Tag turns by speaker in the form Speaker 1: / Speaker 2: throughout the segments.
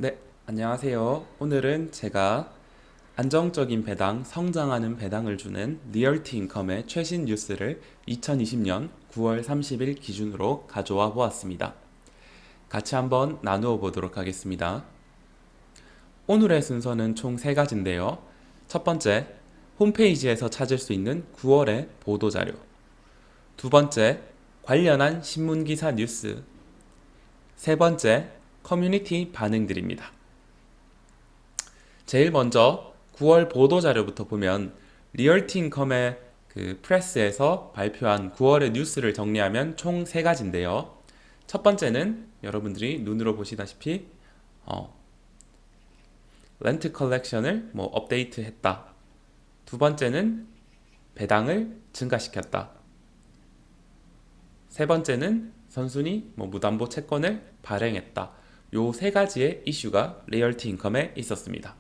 Speaker 1: 네, 안녕하세요. 오늘은 제가 안정적인 배당, 성장하는 배당을 주는 리얼티 인컴의 최신 뉴스를 2020년 9월 30일 기준으로 가져와 보았습니다. 같이 한번 나누어 보도록 하겠습니다. 오늘의 순서는 총 3가지인데요. 첫 번째, 홈페이지에서 찾을 수 있는 9월의 보도자료. 두 번째, 관련한 신문기사 뉴스. 세 번째, 커뮤니티 반응들입니다. 제일 먼저 9월 보도 자료부터 보면 리얼티인컴의 그 프레스에서 발표한 9월의 뉴스를 정리하면 총 3가지인데요. 첫 번째는 여러분들이 눈으로 보시다시피 렌트 컬렉션을 업데이트했다. 두 번째는 배당을 증가시켰다. 세 번째는 선순위 무담보 채권을 발행했다. 요 3가지의 이슈가 리얼티 인컴에 있었습니다.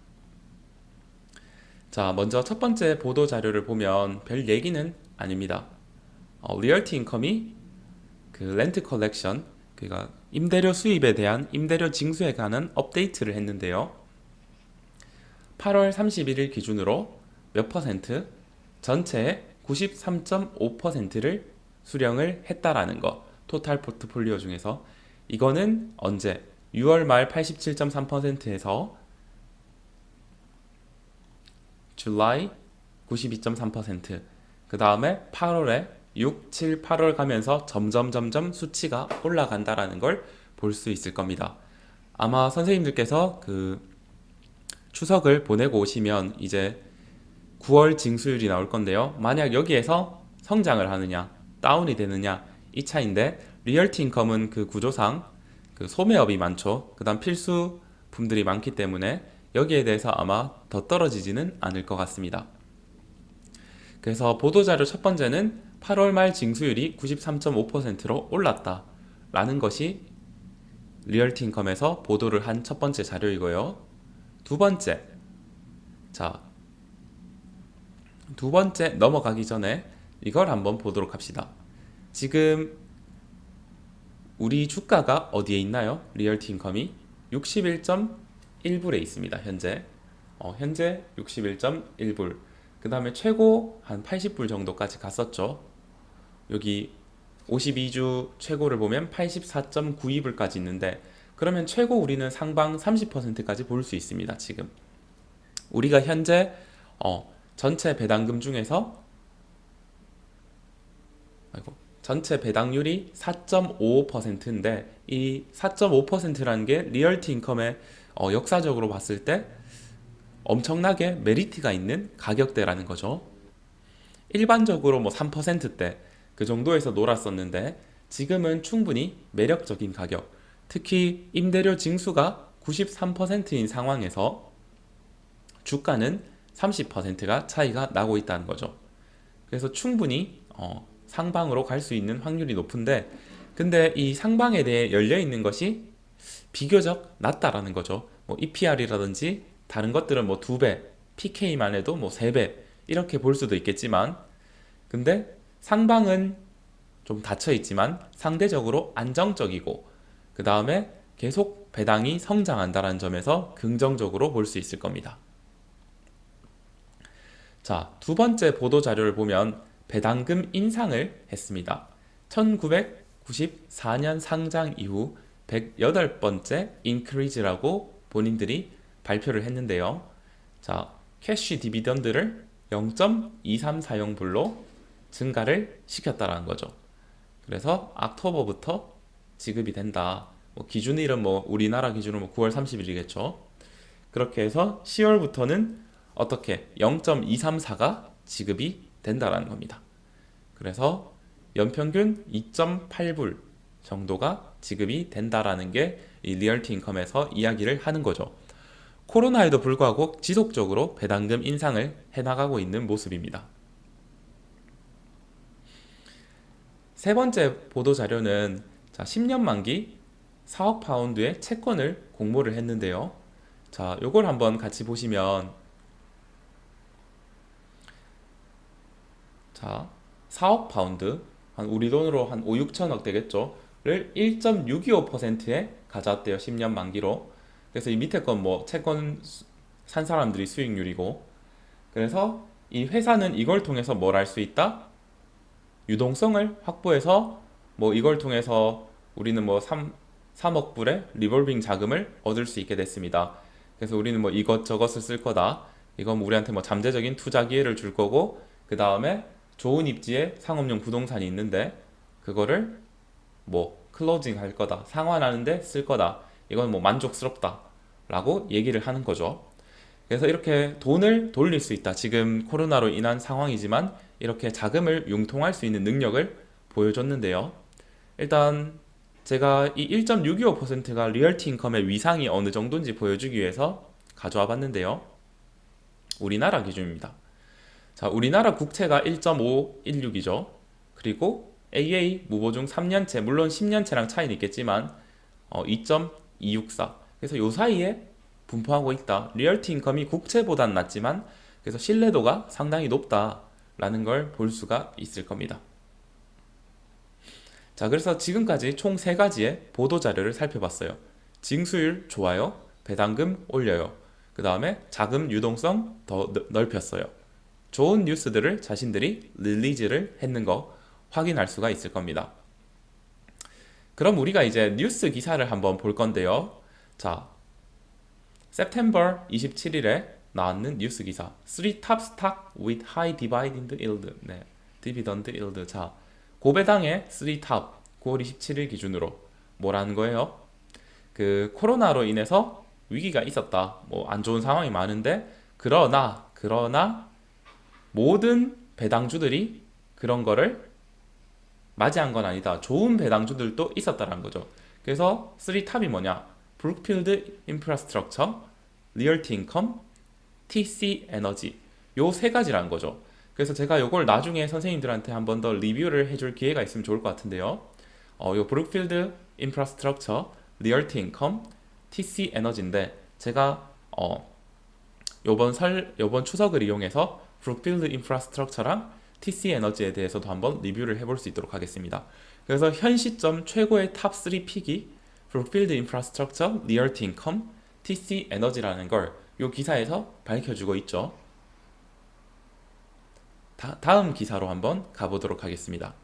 Speaker 1: 자, 먼저 첫 번째 보도 자료를 보면 별 얘기는 아닙니다. 리얼티 인컴이 그 렌트 컬렉션, 그러니까 임대료 수입에 대한 임대료 징수에 관한 업데이트를 했는데요. 8월 31일 기준으로 몇 퍼센트? 전체의 93.5%를 수령을 했다라는 거. 토탈 포트폴리오 중에서 이거는 언제? 6월 말 87.3%에서 July 92.3%, 그 다음에 8월에 6, 7, 8월 가면서 점점 수치가 올라간다라는 걸 볼 수 있을 겁니다. 아마 선생님들께서 그 추석을 보내고 오시면 이제 9월 징수율이 나올 건데요. 만약 여기에서 성장을 하느냐, 다운이 되느냐 이 차인데, 리얼티 인컴은 그 구조상 그 소매업이 많죠. 그 다음 필수품들이 많기 때문에 여기에 대해서 아마 더 떨어지지는 않을 것 같습니다. 그래서 보도자료 첫 번째는 8월 말 징수율이 93.5%로 올랐다 라는 것이 리얼티 인컴에서 보도를 한 첫 번째 자료이고요. 두 번째, 자, 두 번째 넘어가기 전에 이걸 한번 보도록 합시다. 지금 우리 주가가 어디에 있나요? 리얼티 인컴이 61.1불에 있습니다. 현재 61.1불. 그 다음에 최고 한 80불 정도까지 갔었죠. 여기 52주 최고를 보면 84.92불까지 있는데, 그러면 최고 우리는 상방 30%까지 볼 수 있습니다. 지금 우리가 현재 전체 배당금 중에서 전체 배당률이 4.55%인데 이 4.5%라는 게 리얼티 인컴의 역사적으로 봤을 때 엄청나게 메리트가 있는 가격대라는 거죠. 일반적으로 3%대 그 정도에서 놀았었는데 지금은 충분히 매력적인 가격, 특히 임대료 징수가 93%인 상황에서 주가는 30%가 차이가 나고 있다는 거죠. 그래서 충분히 상방으로 갈 수 있는 확률이 높은데, 근데 이 상방에 대해 열려 있는 것이 비교적 낮다라는 거죠. EPR이라든지 다른 것들은 2배, PK만 해도 3배 이렇게 볼 수도 있겠지만, 근데 상방은 좀 닫혀 있지만 상대적으로 안정적이고, 그 다음에 계속 배당이 성장한다는 점에서 긍정적으로 볼 수 있을 겁니다. 자, 두 번째 보도 자료를 보면 배당금 인상을 했습니다. 1994년 상장 이후 108번째 인크리즈라고 본인들이 발표를 했는데요. 자, 캐시 디비던드를 0.2340불로 증가를 시켰다라는 거죠. 그래서 옥토버부터 지급이 된다. 기준일은 우리나라 기준으로 9월 30일이겠죠. 그렇게 해서 10월부터는 어떻게 0.234가 지급이 된다라는 겁니다. 그래서 연평균 2.8불 정도가 지급이 된다라는 게 이 리얼티 인컴에서 이야기를 하는 거죠. 코로나에도 불구하고 지속적으로 배당금 인상을 해나가고 있는 모습입니다. 세 번째 보도 자료는 10년 만기 4억 파운드의 채권을 공모를 했는데요. 자, 요걸 한번 같이 보시면, 자, 4억 파운드, 한 우리 돈으로 한 5, 6천억 되겠죠? 를 1.625%에 가져왔대요. 10년 만기로. 그래서 이 밑에 건 뭐 채권 산 사람들이 수익률이고, 그래서 이 회사는 이걸 통해서 뭘 할 수 있다? 유동성을 확보해서 뭐 이걸 통해서 우리는 뭐 3억 불의 리볼빙 자금을 얻을 수 있게 됐습니다. 그래서 우리는 뭐 이것저것을 쓸 거다. 이건 우리한테 뭐 잠재적인 투자 기회를 줄 거고, 그 다음에 좋은 입지에 상업용 부동산이 있는데 그거를 뭐 클로징 할 거다, 상환하는데 쓸 거다, 이건 뭐 만족스럽다 라고 얘기를 하는 거죠. 그래서 이렇게 돈을 돌릴 수 있다, 지금 코로나로 인한 상황이지만 이렇게 자금을 융통할 수 있는 능력을 보여줬는데요. 일단 제가 이 1.625%가 리얼티 인컴의 위상이 어느 정도인지 보여주기 위해서 가져와 봤는데요. 우리나라 기준입니다. 자, 우리나라 국채가 1.516이죠. 그리고 AA 무보증 3년채, 물론 10년채랑 차이는 있겠지만 2.264. 그래서 요 사이에 분포하고 있다. 리얼티 인컴이 국채보단 낮지만 그래서 신뢰도가 상당히 높다라는 걸 볼 수가 있을 겁니다. 자, 그래서 지금까지 총 3가지의 보도자료를 살펴봤어요. 징수율 좋아요, 배당금 올려요, 그 다음에 자금 유동성 더 넓혔어요. 좋은 뉴스들을 자신들이 릴리즈를 했는 거 확인할 수가 있을 겁니다. 그럼 우리가 이제 뉴스 기사를 한번 볼 건데요. 자, September 27일에 나왔는 뉴스 기사. 3 top stock with high dividend yield. 네, dividend yield. 자, 고배당의 3 top 9월 27일 기준으로 뭐라는 거예요? 그 코로나로 인해서 위기가 있었다. 뭐 안 좋은 상황이 많은데 그러나 모든 배당주들이 그런 거를 맞이한 건 아니다. 좋은 배당주들도 있었다는 거죠. 그래서 3탑이 뭐냐? 브룩필드 인프라스트럭처, 리얼티 인컴, TC 에너지, 요 3가지라는 거죠. 그래서 제가 요걸 나중에 선생님들한테 한 번 더 리뷰를 해줄 기회가 있으면 좋을 것 같은데요. 요 브룩필드 인프라스트럭처, 리얼티 인컴, TC 에너지인데 제가 요번 추석을 이용해서 브룩필드 인프라스트럭처랑 TC 에너지에 대해서도 한번 리뷰를 해볼 수 있도록 하겠습니다. 그래서 현 시점 최고의 탑 3 픽이 브룩필드 인프라스트럭처, 리얼티 인컴, TC 에너지라는 걸 이 기사에서 밝혀주고 있죠. 다음 기사로 한번 가보도록 하겠습니다.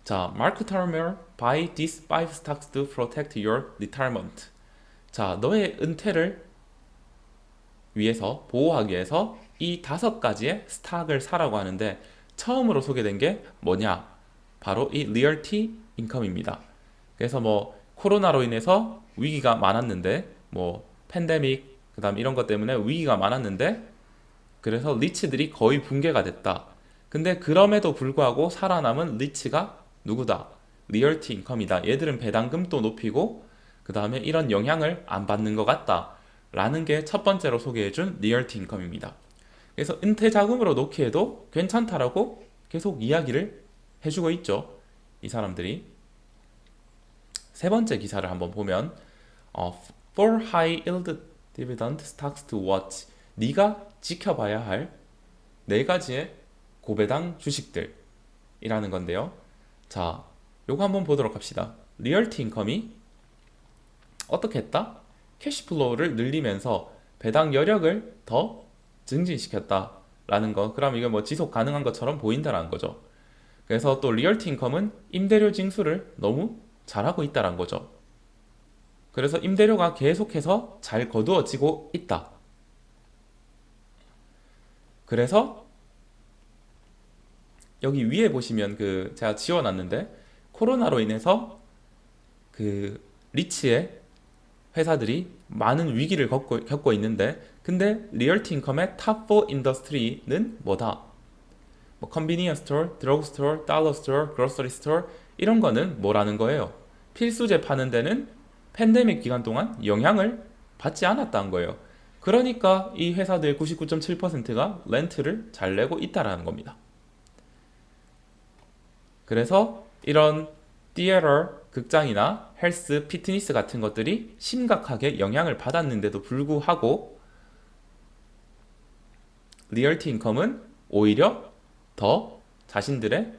Speaker 1: 자, Mark Turner, buy these 5 stocks to protect your retirement. 자, 너의 은퇴를 위해서, 보호하기 위해서 이 5가지의 스탁을 사라고 하는데 처음으로 소개된 게 뭐냐? 바로 이 리얼티 인컴입니다. 그래서 뭐 코로나로 인해서 위기가 많았는데, 뭐 팬데믹, 그 다음 이런 것 때문에 위기가 많았는데 그래서 리츠들이 거의 붕괴가 됐다. 근데 그럼에도 불구하고 살아남은 리츠가 누구다? 리얼티 인컴이다. 얘들은 배당금도 높이고 그 다음에 이런 영향을 안 받는 것 같다 라는 게 첫 번째로 소개해준 리얼티 인컴입니다. 그래서 은퇴 자금으로 놓기에도 괜찮다라고 계속 이야기를 해주고 있죠, 이 사람들이. 세 번째 기사를 한번 보면 For high yield dividend stocks to watch. 네가 지켜봐야 할 4가지의 고배당 주식들이라는 건데요. 자, 요거 한번 보도록 합시다. 리얼티 인컴이 어떻게 했다? 캐시플로우를 늘리면서 배당 여력을 더 증진시켰다라는 거. 그럼 이게 뭐 지속 가능한 것처럼 보인다는 거죠. 그래서 또 리얼티 인컴은 임대료 징수를 너무 잘하고 있다는 거죠. 그래서 임대료가 계속해서 잘 거두어지고 있다. 그래서 여기 위에 보시면 그 제가 지워놨는데 코로나로 인해서 그 리츠의 회사들이 많은 위기를 겪고 있는데 근데 리얼티 인컴의 탑 4 인더스트리는 뭐다? 뭐 컨비니언스 스토어, 드러그 스토어, 달러 스토어, 그로서리 스토어 이런 거는 뭐라는 거예요? 필수제 파는 데는 팬데믹 기간 동안 영향을 받지 않았다는 거예요. 그러니까 이 회사들 99.7%가 렌트를 잘 내고 있다라는 겁니다. 그래서 이런 티에터, 극장이나 헬스, 피트니스 같은 것들이 심각하게 영향을 받았는데도 불구하고 리얼티 인컴은 오히려 더 자신들의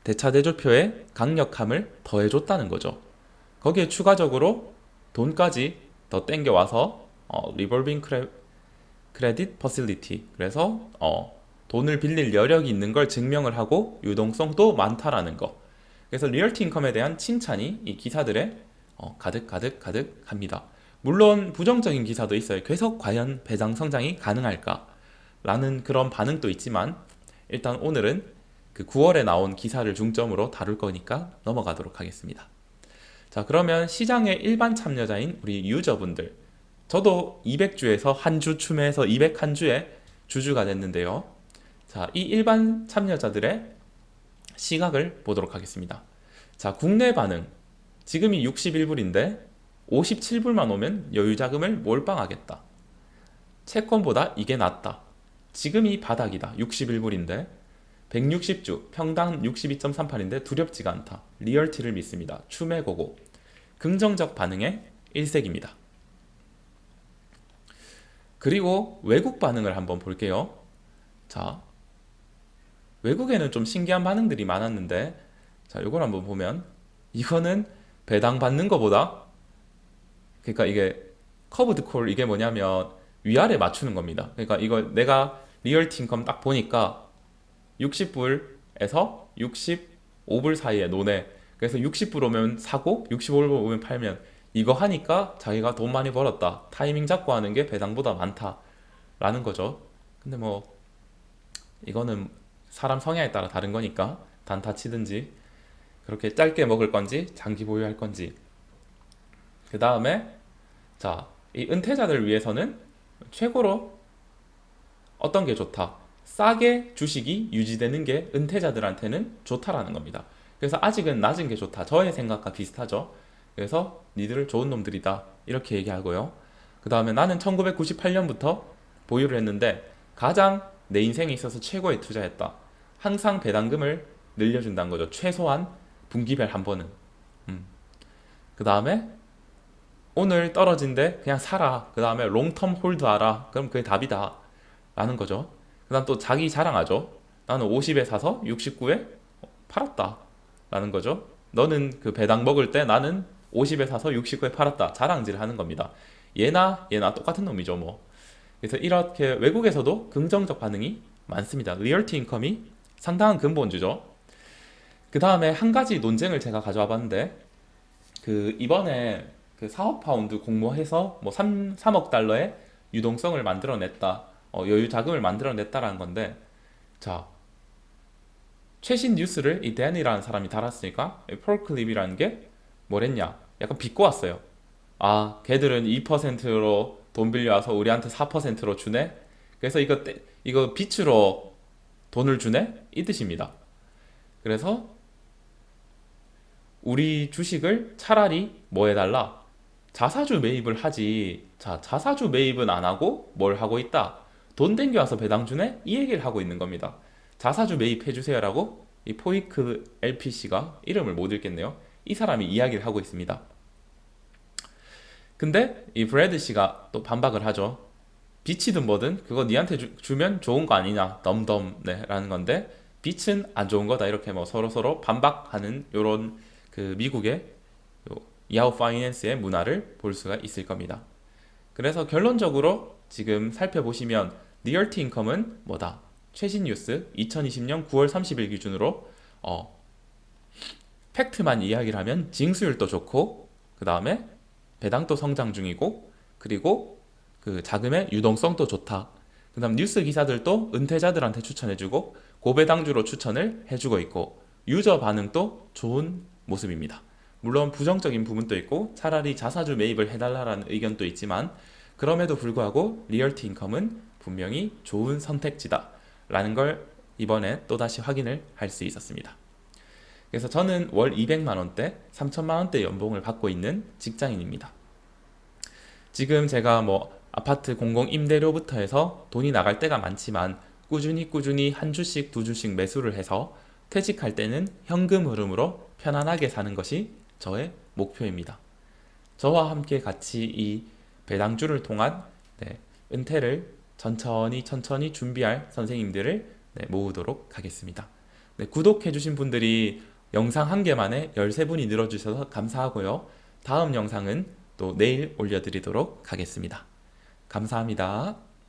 Speaker 1: 대차대조표의 강력함을 더해줬다는 거죠. 거기에 추가적으로 돈까지 더 땡겨와서 리볼빙 크레딧 퍼실리티, 그래서 돈을 빌릴 여력이 있는 걸 증명을 하고 유동성도 많다라는 거. 그래서 리얼티 인컴에 대한 칭찬이 이 기사들에 가득 가득 가득합니다. 물론 부정적인 기사도 있어요. 계속 과연 배당 성장이 가능할까? 라는 그런 반응도 있지만 일단 오늘은 그 9월에 나온 기사를 중점으로 다룰 거니까 넘어가도록 하겠습니다. 자, 그러면 시장의 일반 참여자인 우리 유저분들, 저도 200주에서 한 주 추매해서 201주에 주주가 됐는데요. 자, 이 일반 참여자들의 시각을 보도록 하겠습니다. 자, 국내 반응. 지금이 61불인데 57불만 오면 여유자금을 몰빵하겠다. 채권보다 이게 낫다. 지금이 바닥이다. 61불인데 160주, 평당 62.38인데 두렵지가 않다. 리얼티를 믿습니다. 추매고고. 긍정적 반응의 일색입니다. 그리고 외국 반응을 한번 볼게요. 자, 외국에는 좀 신기한 반응들이 많았는데, 자, 이걸 한번 보면 이거는 배당 받는 것보다, 그러니까 이게 커브드 콜, 이게 뭐냐면 위아래 맞추는 겁니다. 그러니까 이거 내가 리얼티 인컴 딱 보니까 60불에서 65불 사이에 노네. 그래서 60불 오면 사고 65불 오면 팔면, 이거 하니까 자기가 돈 많이 벌었다. 타이밍 잡고 하는 게 배당보다 많다. 라는 거죠. 근데 뭐 이거는 사람 성향에 따라 다른 거니까 단타 치든지 그렇게 짧게 먹을 건지 장기 보유할 건지. 그 다음에 자, 이 은퇴자들 위해서는 최고로 어떤 게 좋다? 싸게 주식이 유지되는 게 은퇴자들한테는 좋다라는 겁니다. 그래서 아직은 낮은 게 좋다. 저의 생각과 비슷하죠. 그래서 니들 좋은 놈들이다. 이렇게 얘기하고요. 그 다음에 나는 1998년부터 보유를 했는데 가장 내 인생에 있어서 최고의 투자했다. 항상 배당금을 늘려준다는 거죠. 최소한 분기별 한 번은. 그 다음에 오늘 떨어진데 그냥 사라. 그 다음에 롱텀 홀드하라. 그럼 그게 답이다. 라는 거죠. 그 다음 또 자기 자랑하죠. 나는 50에 사서 69에 팔았다. 라는 거죠. 너는 그 배당 먹을 때 나는 50에 사서 69에 팔았다. 자랑질 하는 겁니다. 얘나 똑같은 놈이죠, 뭐. 그래서 이렇게 외국에서도 긍정적 반응이 많습니다. 리얼티 인컴이 상당한 근본주죠. 그 다음에 한 가지 논쟁을 제가 가져와 봤는데, 그 이번에 그 4억 파운드 공모해서 뭐 3억 달러의 유동성을 만들어냈다. 여유 자금을 만들어냈다라는 건데, 자, 최신 뉴스를 이 데니라는 사람이 달았으니까 폴클립이라는 게 뭐랬냐? 약간 비꼬았어요. 아, 걔들은 2%로 돈 빌려와서 우리한테 4%로 주네? 그래서 이거 빚으로 돈을 주네? 이 뜻입니다. 그래서 우리 주식을 차라리 뭐 해달라? 자사주 매입을 하지. 자, 자사주 매입은 안 하고 뭘 하고 있다? 돈 땡겨와서 배당 주네? 이 얘기를 하고 있는 겁니다. 자사주 매입해주세요라고 이 포이크 LPC가 이름을 못 읽겠네요. 이 사람이 이야기를 하고 있습니다. 근데 이 브래드 씨가 또 반박을 하죠. 빚이든 뭐든 그거 니한테 주면 좋은 거 아니냐, 덤덤, 네, 라는 건데, 빚은 안 좋은 거다, 이렇게 뭐 서로 반박하는 요런 그 미국의 야후 파이낸스의 문화를 볼 수가 있을 겁니다. 그래서 결론적으로 지금 살펴보시면 리얼티 인컴은 뭐다? 최신 뉴스 2020년 9월 30일 기준으로 팩트만 이야기를 하면 징수율도 좋고, 그 다음에 배당도 성장 중이고, 그리고 그 자금의 유동성도 좋다. 그 다음 뉴스 기사들도 은퇴자들한테 추천해주고 고배당주로 추천을 해주고 있고, 유저 반응도 좋은 모습입니다. 물론 부정적인 부분도 있고 차라리 자사주 매입을 해달라는 의견도 있지만, 그럼에도 불구하고 리얼티 인컴은 분명히 좋은 선택지다 라는 걸 이번에 또다시 확인을 할 수 있었습니다. 그래서 저는 월 200만원대, 3천만원대 연봉을 받고 있는 직장인입니다. 지금 제가 뭐 아파트 공공 임대료부터 해서 돈이 나갈 때가 많지만 꾸준히 한 주씩 두 주씩 매수를 해서 퇴직할 때는 현금 흐름으로 편안하게 사는 것이 저의 목표입니다. 저와 함께 같이 이 배당주를 통한 은퇴를 천천히 준비할 선생님들을 모으도록 하겠습니다. 구독해주신 분들이 영상 한 개만에 13분이 늘어주셔서 감사하고요. 다음 영상은 또 내일 올려드리도록 하겠습니다. 감사합니다.